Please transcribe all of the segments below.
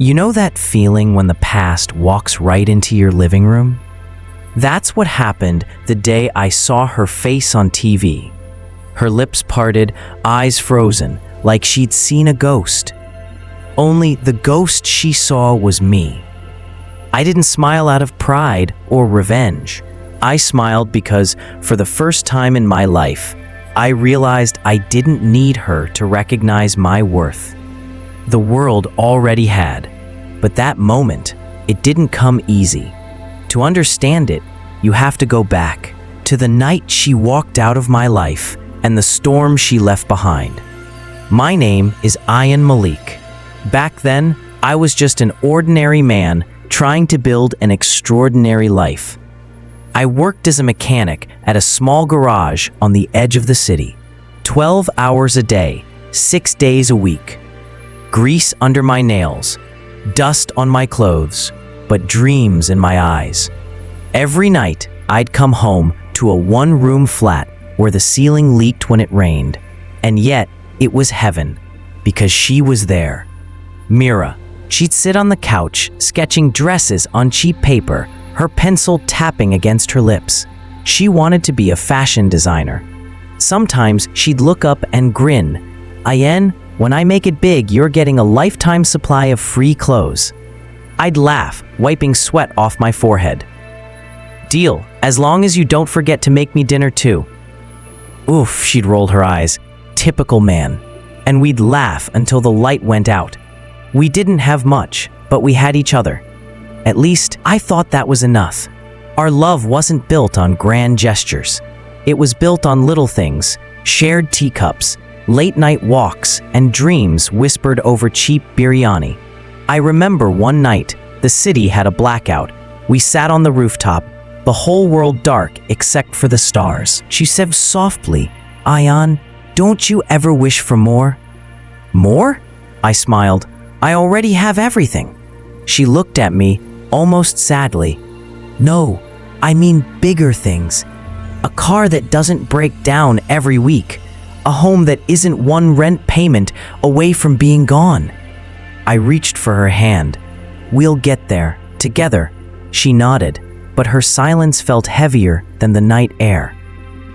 You know that feeling when the past walks right into your living room? That's what happened the day I saw her face on TV. Her lips parted, eyes frozen, like she'd seen a ghost. Only the ghost she saw was me. I didn't smile out of pride or revenge. I smiled because, for the first time in my life, I realized I didn't need her to recognize my worth. The world already had, but that moment, it didn't come easy. To understand it, you have to go back to the night she walked out of my life and the storm she left behind. My name is Ayan Malik. Back then, I was just an ordinary man trying to build an extraordinary life. I worked as a mechanic at a small garage on the edge of the city. 12 hours a day, 6 days a week. Grease under my nails, dust on my clothes, but dreams in my eyes. Every night, I'd come home to a one-room flat where the ceiling leaked when it rained. And yet, it was heaven, because she was there. Mira. She'd sit on the couch, sketching dresses on cheap paper, her pencil tapping against her lips. She wanted to be a fashion designer. Sometimes she'd look up and grin. Ayan, when I make it big, you're getting a lifetime supply of free clothes. I'd laugh, wiping sweat off my forehead. Deal, as long as you don't forget to make me dinner too. Oof, she'd roll her eyes. Typical man. And we'd laugh until the light went out. We didn't have much, but we had each other. At least, I thought that was enough. Our love wasn't built on grand gestures. It was built on little things, shared teacups, late-night walks, and dreams whispered over cheap biryani. I remember one night, the city had a blackout. We sat on the rooftop, the whole world dark except for the stars. She said softly, Ayan, don't you ever wish for more? More? I smiled. I already have everything. She looked at me, almost sadly. No, I mean bigger things. A car that doesn't break down every week. A home that isn't one rent payment away from being gone. I reached for her hand. We'll get there, together. She nodded, but her silence felt heavier than the night air.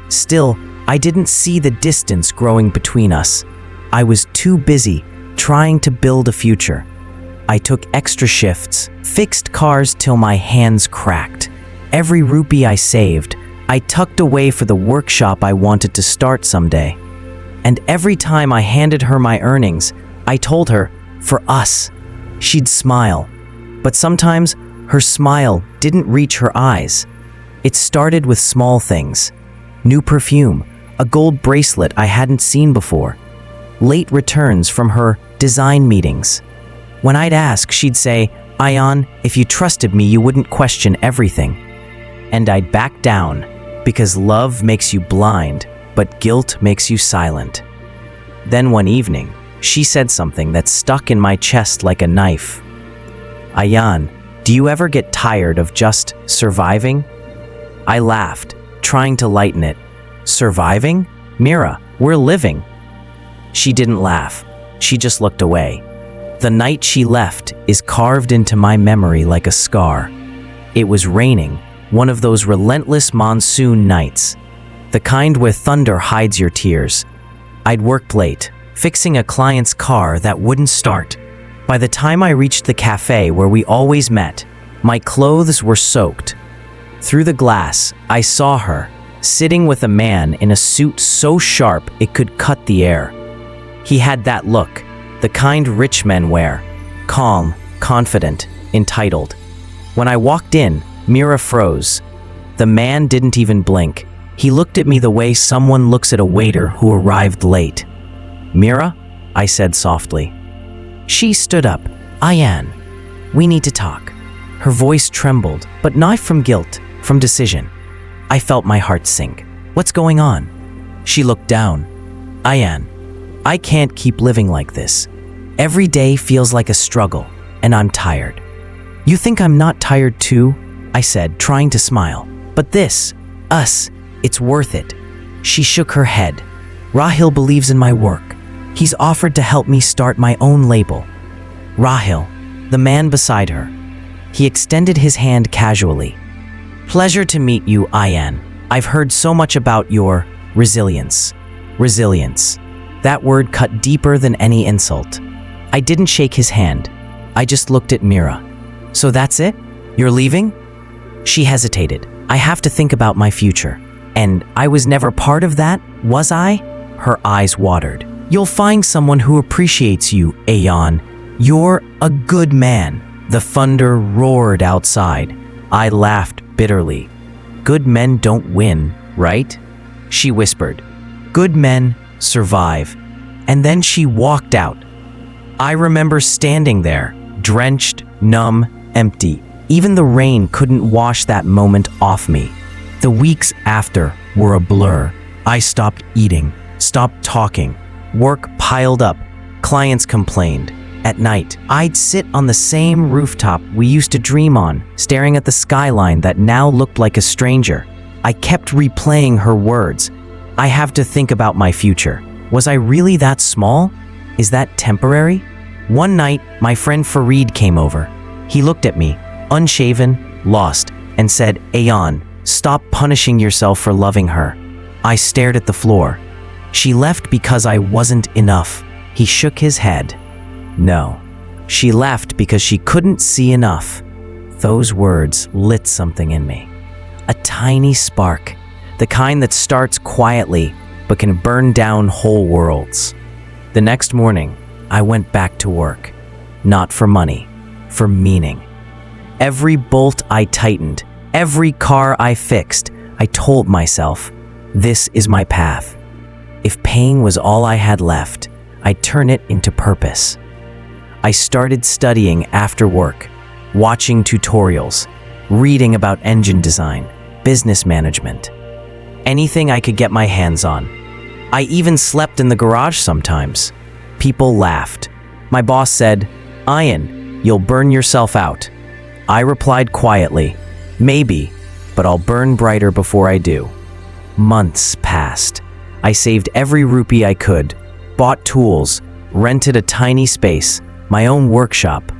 Still, I didn't see the distance growing between us. I was too busy trying to build a future. I took extra shifts, fixed cars till my hands cracked. Every rupee I saved, I tucked away for the workshop I wanted to start someday. And every time I handed her my earnings, I told her, for us. She'd smile. But sometimes, her smile didn't reach her eyes. It started with small things. New perfume, a gold bracelet I hadn't seen before. Late returns from her design meetings. When I'd ask, she'd say, Ayan, if you trusted me, you wouldn't question everything. And I'd back down, because love makes you blind, but guilt makes you silent. Then one evening, she said something that stuck in my chest like a knife. Ayan, do you ever get tired of just surviving? I laughed, trying to lighten it. Surviving? Mira, we're living. She didn't laugh. She just looked away. The night she left is carved into my memory like a scar. It was raining, one of those relentless monsoon nights. The kind where thunder hides your tears. I'd worked late, fixing a client's car that wouldn't start. By the time I reached the cafe where we always met, my clothes were soaked. Through the glass, I saw her, sitting with a man in a suit so sharp it could cut the air. He had that look, the kind rich men wear, calm, confident, entitled. When I walked in, Mira froze. The man didn't even blink. He looked at me the way someone looks at a waiter who arrived late. Mira? I said softly. She stood up. Ayan, we need to talk. Her voice trembled, but not from guilt, from decision. I felt my heart sink. What's going on? She looked down. Ayan, I can't keep living like this. Every day feels like a struggle, and I'm tired. You think I'm not tired too? I said, trying to smile. But this, us, it's worth it. She shook her head. Rahil believes in my work. He's offered to help me start my own label. Rahil, the man beside her. He extended his hand casually. "Pleasure to meet you, Ian. I've heard so much about your resilience." Resilience. That word cut deeper than any insult. I didn't shake his hand. I just looked at Mira. "So that's it? You're leaving?" She hesitated. "I have to think about my future." "And I was never part of that, was I?" Her eyes watered. "You'll find someone who appreciates you, Aeon. You're a good man." The thunder roared outside. I laughed bitterly. "Good men don't win, right?" She whispered. "Good men survive." And then she walked out. I remember standing there, drenched, numb, empty. Even the rain couldn't wash that moment off me. The weeks after were a blur. I stopped eating, stopped talking. Work piled up. Clients complained. At night, I'd sit on the same rooftop we used to dream on, staring at the skyline that now looked like a stranger. I kept replaying her words. "I have to think about my future." Was I really that small? Is that temporary? One night, my friend Fareed came over. He looked at me, unshaven, lost, and said, "Aeon, stop punishing yourself for loving her." I stared at the floor. "She left because I wasn't enough." He shook his head. "No, she left because she couldn't see enough." Those words lit something in me. A tiny spark, the kind that starts quietly but can burn down whole worlds. The next morning, I went back to work. Not for money, for meaning. Every bolt I tightened, every car I fixed, I told myself, this is my path. If pain was all I had left, I'd turn it into purpose. I started studying after work, watching tutorials, reading about engine design, business management. Anything I could get my hands on. I even slept in the garage sometimes. People laughed. My boss said, "Ian, you'll burn yourself out." I replied quietly, "Maybe, but I'll burn brighter before I do." Months passed. I saved every rupee I could, bought tools, rented a tiny space, my own workshop.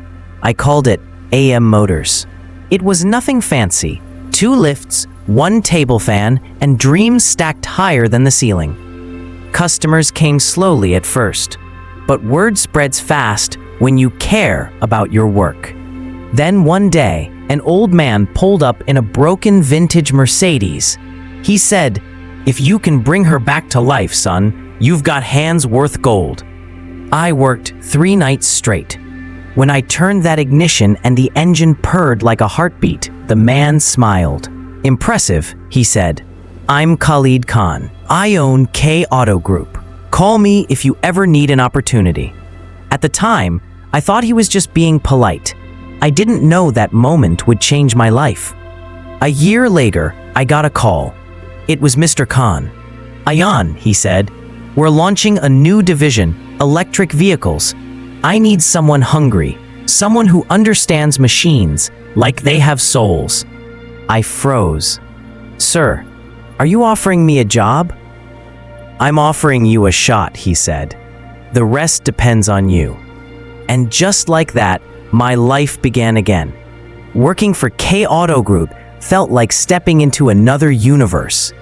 I called it AM Motors. It was nothing fancy. 2 lifts, 1 table fan, and dreams stacked higher than the ceiling. Customers came slowly at first, but word spreads fast when you care about your work. Then one day, an old man pulled up in a broken vintage Mercedes. He said, "If you can bring her back to life, son, you've got hands worth gold." I worked 3 nights straight. When I turned that ignition and the engine purred like a heartbeat, the man smiled. "Impressive," he said. "I'm Khalid Khan. I own K Auto Group. Call me if you ever need an opportunity." At the time, I thought he was just being polite. I didn't know that moment would change my life. A year later, I got a call. It was Mr. Khan. "Ayan," he said, "we're launching a new division, electric vehicles. I need someone hungry, someone who understands machines like they have souls." I froze. "Sir, are you offering me a job?" "I'm offering you a shot," he said. "The rest depends on you." And just like that, my life began again. Working for K Auto Group felt like stepping into another universe.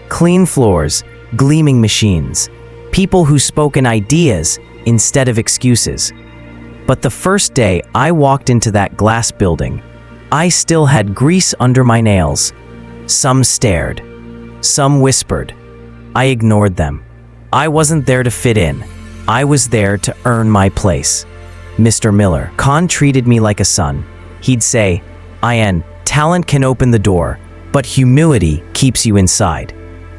Clean floors, gleaming machines, people who spoke in ideas instead of excuses. But the first day I walked into that glass building, I still had grease under my nails. Some stared. Some whispered. I ignored them. I wasn't there to fit in. I was there to earn my place. Mr. Miller, Khan treated me like a son. He'd say, "Ian, talent can open the door, but humility keeps you inside."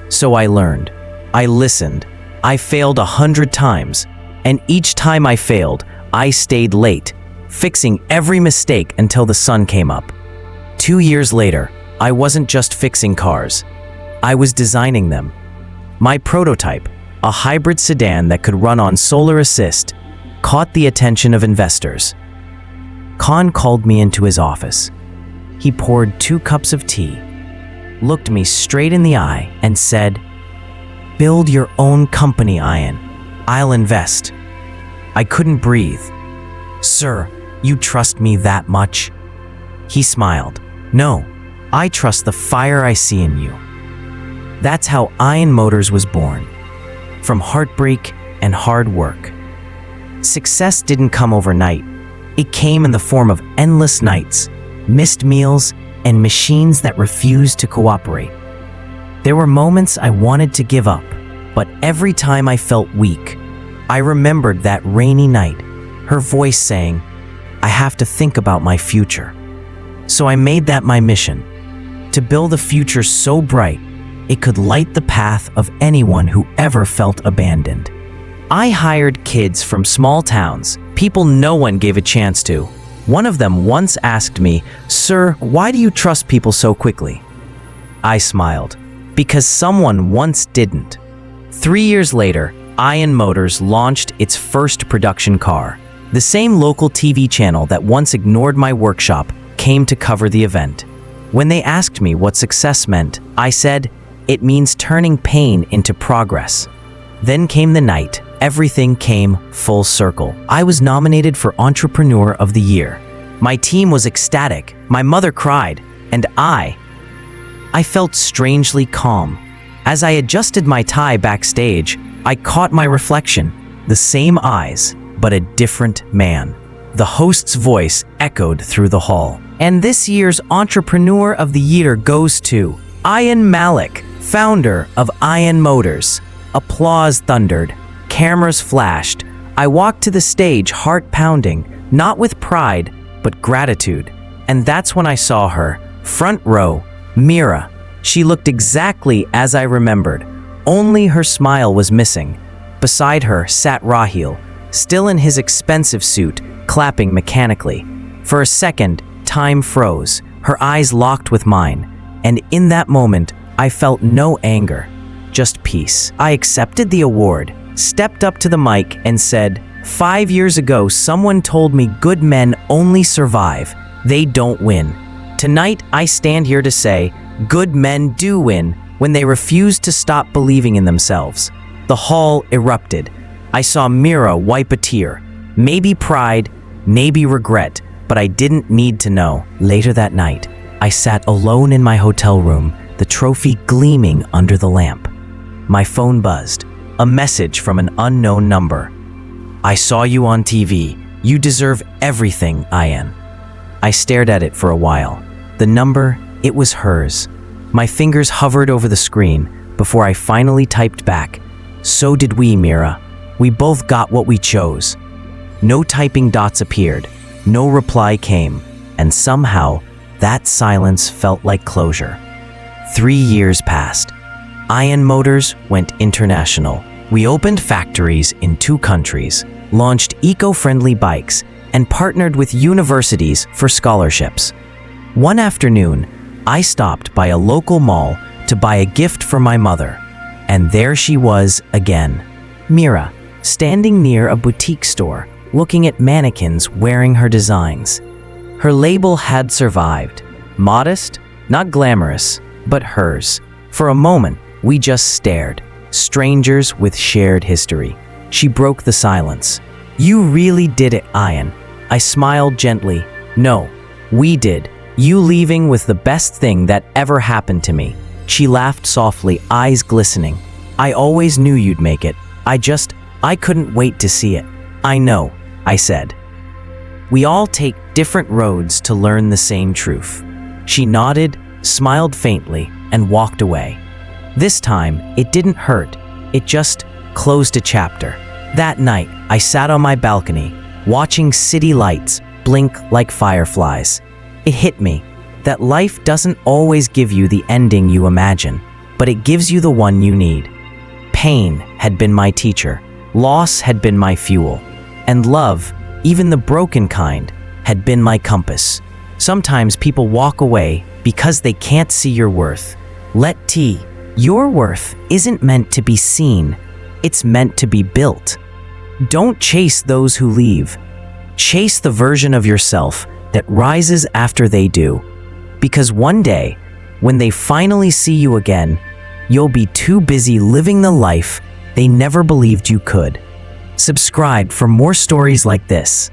So I learned. I listened. I failed 100 times. And each time I failed, I stayed late, fixing every mistake until the sun came up. 2 years later, I wasn't just fixing cars. I was designing them. My prototype, a hybrid sedan that could run on solar assist, caught the attention of investors. Khan called me into his office. He poured 2 cups of tea, looked me straight in the eye, and said, "Build your own company, Ian. I'll invest." I couldn't breathe. "Sir, You trust me that much?" He smiled. "No, I trust the fire I see in you." That's how Iron Motors was born. From heartbreak and hard work. Success didn't come overnight. It came in the form of endless nights, missed meals, and machines that refused to cooperate. There were moments I wanted to give up, but every time I felt weak, I remembered that rainy night, her voice saying, "I have to think about my future." So I made that my mission, to build a future so bright it could light the path of anyone who ever felt abandoned. I hired kids from small towns, people no one gave a chance to. One of them once asked me, "Sir, why do you trust people so quickly?" I smiled, because someone once didn't. 3 years later, Iron Motors launched its first production car. The same local TV channel that once ignored my workshop came to cover the event. When they asked me what success meant, I said, "It means turning pain into progress." Then came the night. Everything came full circle. I was nominated for Entrepreneur of the Year. My team was ecstatic. My mother cried, and I felt strangely calm. As I adjusted my tie backstage, I caught my reflection, the same eyes, but a different man. The host's voice echoed through the hall. And this year's Entrepreneur of the Year goes to Ian Malik, founder of Iron Motors. Applause thundered. Cameras flashed. I walked to the stage, heart pounding, not with pride, but gratitude. And that's when I saw her, front row, Mira. She looked exactly as I remembered. Only her smile was missing. Beside her sat Rahil, still in his expensive suit, clapping mechanically. For a second, time froze. Her eyes locked with mine. And in that moment, I felt no anger, just peace. I accepted the award, stepped up to the mic and said, "5 years ago, someone told me good men only survive. They don't win. Tonight, I stand here to say, good men do win when they refuse to stop believing in themselves." The hall erupted. I saw Mira wipe a tear. Maybe pride, maybe regret, but I didn't need to know. Later that night, I sat alone in my hotel room, the trophy gleaming under the lamp. My phone buzzed. A message from an unknown number. "I saw you on TV. You deserve everything, Ian." I stared at it for a while. The number, it was hers. My fingers hovered over the screen before I finally typed back, "So did we, Mira. We both got what we chose." No typing dots appeared. No reply came. And somehow, that silence felt like closure. 3 years passed. Iron Motors went international. We opened factories in 2 countries, launched eco-friendly bikes, and partnered with universities for scholarships. One afternoon, I stopped by a local mall to buy a gift for my mother. And there she was again, Mira, standing near a boutique store, looking at mannequins wearing her designs. Her label had survived. Modest, not glamorous, but hers. For a moment, we just stared, strangers with shared history. She broke the silence. "You really did it, Ian." I smiled gently. "No, we did. You leaving was the best thing that ever happened to me." She laughed softly, eyes glistening. "I always knew you'd make it. I couldn't wait to see it." "I know," I said. "We all take different roads to learn the same truth." She nodded, smiled faintly, and walked away. This time, it didn't hurt. It just closed a chapter. That night, I sat on my balcony, watching city lights blink like fireflies. It hit me that life doesn't always give you the ending you imagine, but it gives you the one you need. Pain had been my teacher, loss had been my fuel, and love, even the broken kind, had been my compass. Sometimes people walk away because they can't see your worth. Your worth isn't meant to be seen, it's meant to be built. Don't chase those who leave. Chase the version of yourself that rises after they do. Because one day, when they finally see you again, you'll be too busy living the life they never believed you could. Subscribe for more stories like this.